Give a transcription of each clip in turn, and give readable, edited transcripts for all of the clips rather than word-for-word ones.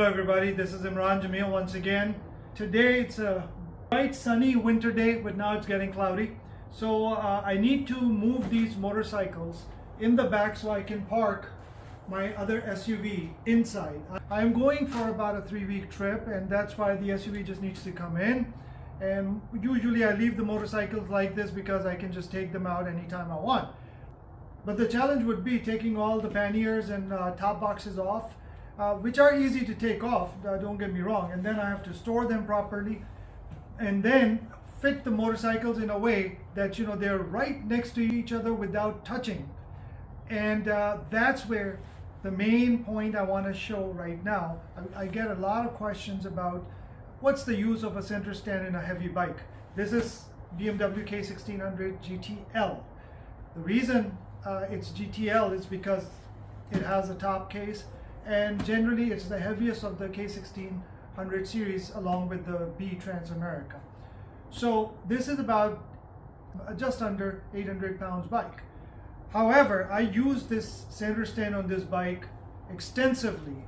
everybody, this is Imran Jamil once again. Today it's a bright sunny winter day, but now it's getting cloudy. So I need to move these motorcycles in the back so I can park my other SUV inside. I'm going for about a 3-week trip, and that's why the SUV just needs to come in. And usually I leave the motorcycles like this because I can just take them out anytime I want. But the challenge would be taking all the panniers and top boxes off, which are easy to take off, don't get me wrong, and then I have to store them properly and then fit the motorcycles in a way that they're right next to each other without touching. And that's where the main point I want to show right now. I get a lot of questions about what's the use of a center stand in a heavy bike. This is BMW K1600 GTL. The reason it's GTL is because it has a top case, and generally it's the heaviest of the K1600 series along with the B Transamerica. So this is about just under 800 pounds bike. However, I use this center stand on this bike extensively,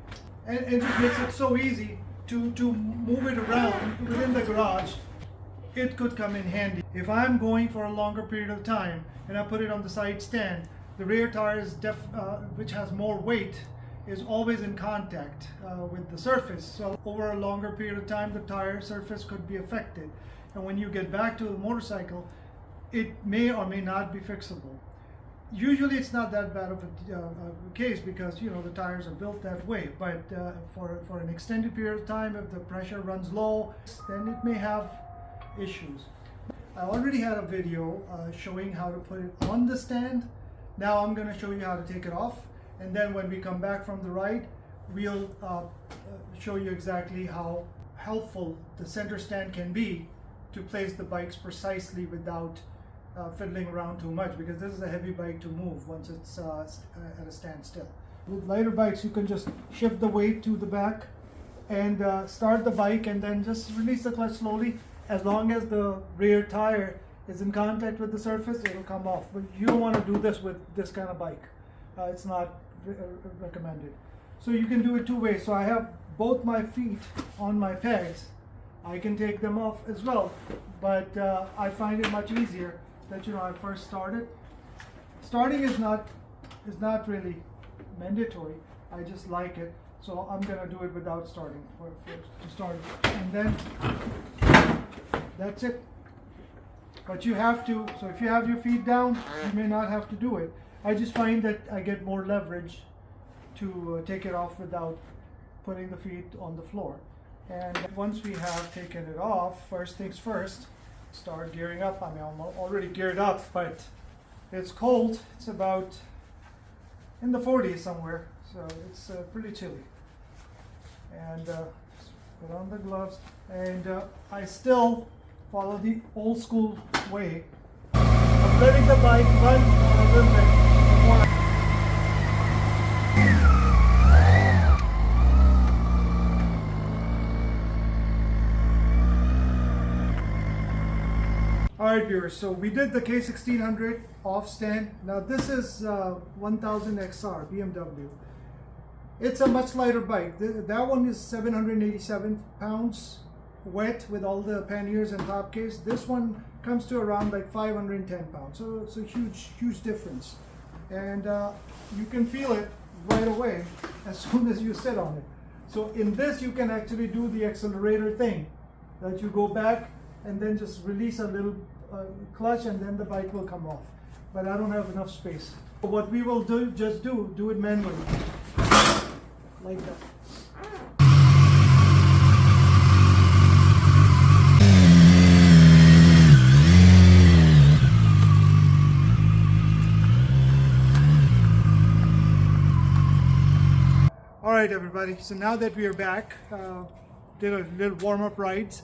and it just makes it so easy to move it around within the garage. It could come in handy. If I'm going for a longer period of time and I put it on the side stand, the rear tire is which has more weight, is always in contact with the surface. So over a longer period of time, the tire surface could be affected. And when you get back to the motorcycle, it may or may not be fixable. Usually it's not that bad of a case because the tires are built that way. But for an extended period of time, if the pressure runs low, then it may have issues. I already had a video showing how to put it on the stand. Now I'm going to show you how to take it off, and then when we come back from the ride, we'll show you exactly how helpful the center stand can be to place the bikes precisely without fiddling around too much, because this is a heavy bike to move once it's at a standstill. With lighter bikes, you can just shift the weight to the back and start the bike, and then just release the clutch slowly. As long as the rear tire is in contact with the surface, it will come off. But you don't want to do this with this kind of bike. It's not recommended. So you can do it two ways. So I have both my feet on my pegs. I can take them off as well, but I find it much easier that I first started. Starting is not really mandatory. I just like it, so I'm gonna do it without starting to start, and then that's it. But you have to. So if you have your feet down, you may not have to do it. I just find that I get more leverage to take it off without putting the feet on the floor. And once we have taken it off, first things first, start gearing up. I mean, I'm already geared up, but it's cold. It's about in the 40s somewhere, so it's pretty chilly. And put on the gloves, and I still follow the old school way of letting the bike run a little bit before Alright viewers, so we did the K1600 off stand. Now this is 1000 XR BMW. It's a much lighter bike. That one is 787 pounds wet with all the panniers and top case. This one comes to around like 510 pounds. So it's a huge difference. And you can feel it right away as soon as you sit on it. So in this you can actually do the accelerator thing, that you go back and then just release a little clutch, and then the bike will come off. But I don't have enough space. So what we will do it manually, like that. All right, everybody. So now that we are back, did a little warm-up rides.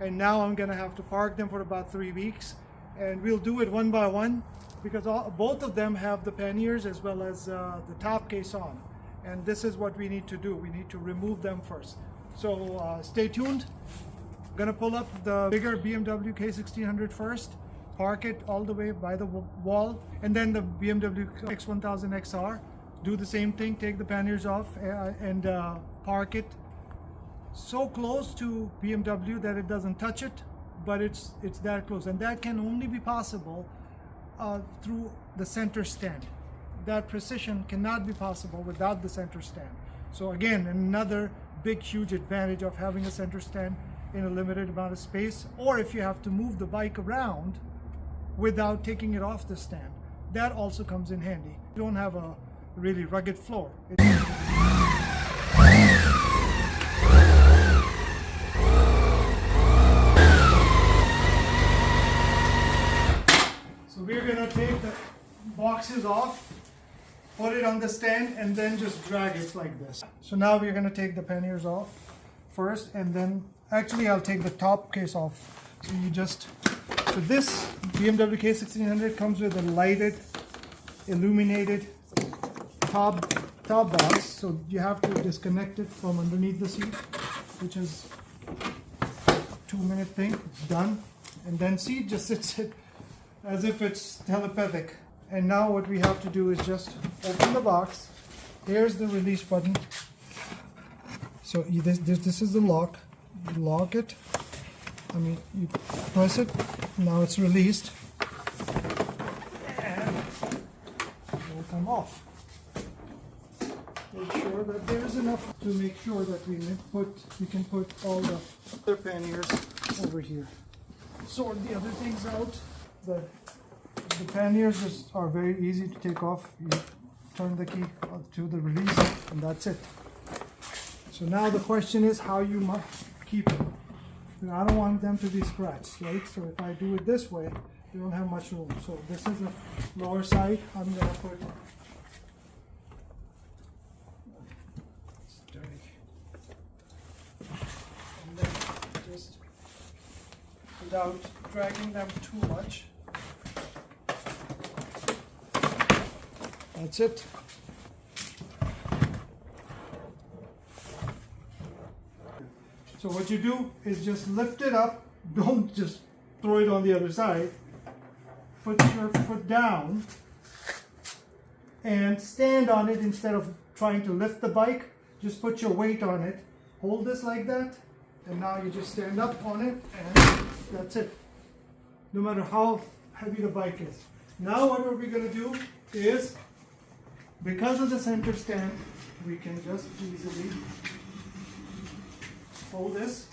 And now I'm gonna have to park them for about 3 weeks, and we'll do it one by one because both of them have the panniers as well as the top case on, and this is what we need to do. We need to remove them first. So stay tuned. I'm gonna pull up the bigger BMW K1600 first, park it all the way by the wall, and then the BMW X1000 XR. Do the same thing, take the panniers off and park it so close to BMW that it doesn't touch it, but it's that close, and that can only be possible through the center stand. That precision cannot be possible without the center stand. So again, another big huge advantage of having a center stand in a limited amount of space, or if you have to move the bike around without taking it off the stand, that also comes in handy. You don't have a really rugged floor. So we're gonna take the boxes off, put it on the stand, and then just drag it like this. So now we're gonna take the panniers off first, and then actually I'll take the top case off. So you just, so this BMW K1600 comes with a lighted, illuminated top box. So you have to disconnect it from underneath the seat, which is a 2-minute thing. It's done, and then see, it just sits it as if it's telepathic. And now what we have to do is just open the box. Here's the release button. So this is the lock. You lock it. I mean, you press it. Now it's released, and it will come off. Make sure that there is enough to make sure that we can put all the other panniers over here. Sort the other things out. The panniers are very easy to take off. You turn the key to the release, and that's it. So now the question is how you must keep it. And I don't want them to be scratched, right? So if I do it this way, you don't have much room. So this is the lower side. I'm going to put, it's dirty. And then just without dragging them too much. That's it. So what you do is just lift it up. Don't just throw it on the other side. Put your foot down and stand on it instead of trying to lift the bike. Just put your weight on it. Hold this like that, and now you just stand up on it, and that's it. No matter how heavy the bike is. Now what we're going to do is, because of the center stand, we can just easily pull this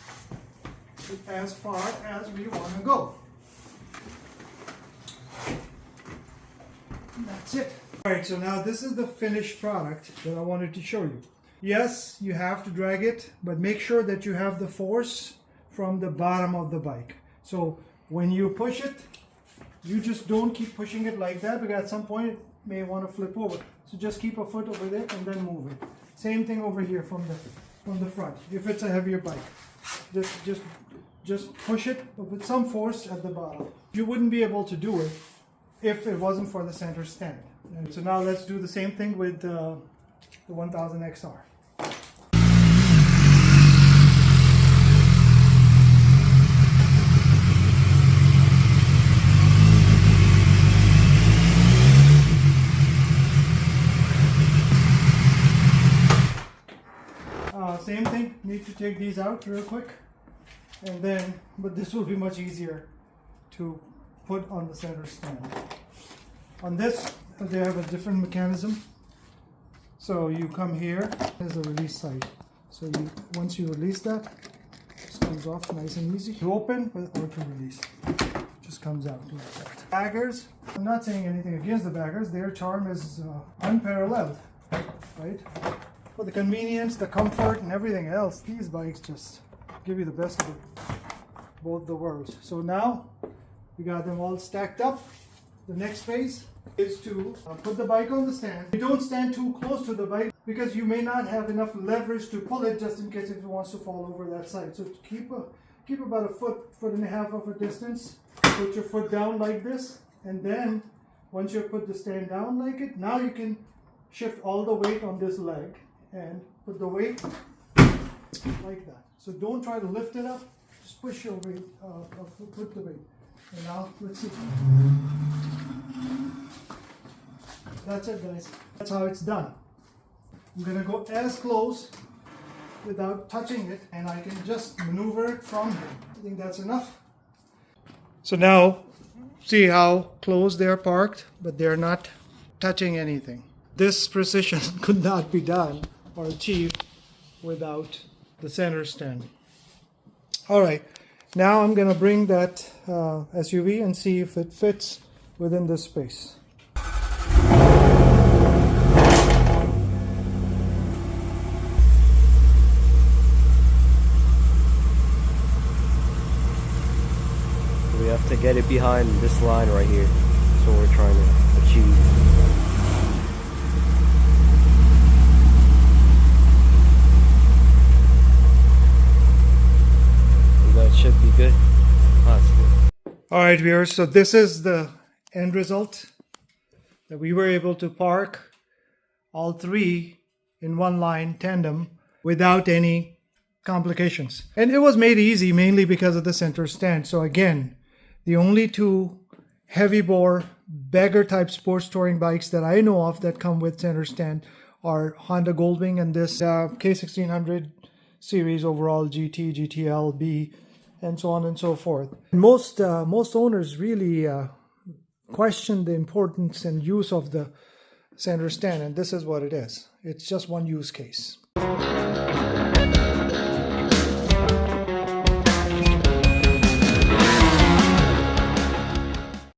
as far as we want to go. And that's it. Alright, so now this is the finished product that I wanted to show you. Yes, you have to drag it, but make sure that you have the force from the bottom of the bike. So when you push it, you just don't keep pushing it like that, because at some point it may want to flip over. So just keep a foot over there and then move it. Same thing over here from the front. If it's a heavier bike, just push it with some force at the bottom. You wouldn't be able to do it if it wasn't for the center stand. And so now let's do the same thing with the 1000 XR. Same thing, need to take these out real quick, and then, but this will be much easier to put on the center stand. On this, they have a different mechanism. So you come here, there's a release side. So once you release that, it comes off nice and easy to open or to release. Just comes out like that. Baggers, I'm not saying anything against the baggers, their charm is unparalleled, right? For the convenience, the comfort, and everything else, these bikes just give you the best of both the worlds. So now we got them all stacked up. The next phase is to put the bike on the stand. You don't stand too close to the bike because you may not have enough leverage to pull it, just in case if it wants to fall over that side. So keep about a foot and a half of a distance. Put your foot down like this, and then once you've put the stand down like it, now you can shift all the weight on this leg and put the weight like that. So don't try to lift it up, just push your weight, put the weight. And now, let's see. That's it, guys. That's how it's done. I'm gonna go as close without touching it, and I can just maneuver it from here. I think that's enough. So now, see how close they're parked, but they're not touching anything. This precision could not be done or achieved without the center stand. All right, now I'm gonna bring that SUV and see if it fits within this space. We have to get it behind this line right here. That's what we're trying to achieve. That should be good. All right, viewers, so this is the end result, that we were able to park all three in one line tandem without any complications. And it was made easy mainly because of the center stand. So again, the only two heavy bore beggar type sports touring bikes that I know of that come with center stand are Honda Goldwing and this K1600 series overall GT, GTL, B, and so on and so forth. Most owners really question the importance and use of the center stand, and this is what it is. It's just one use case.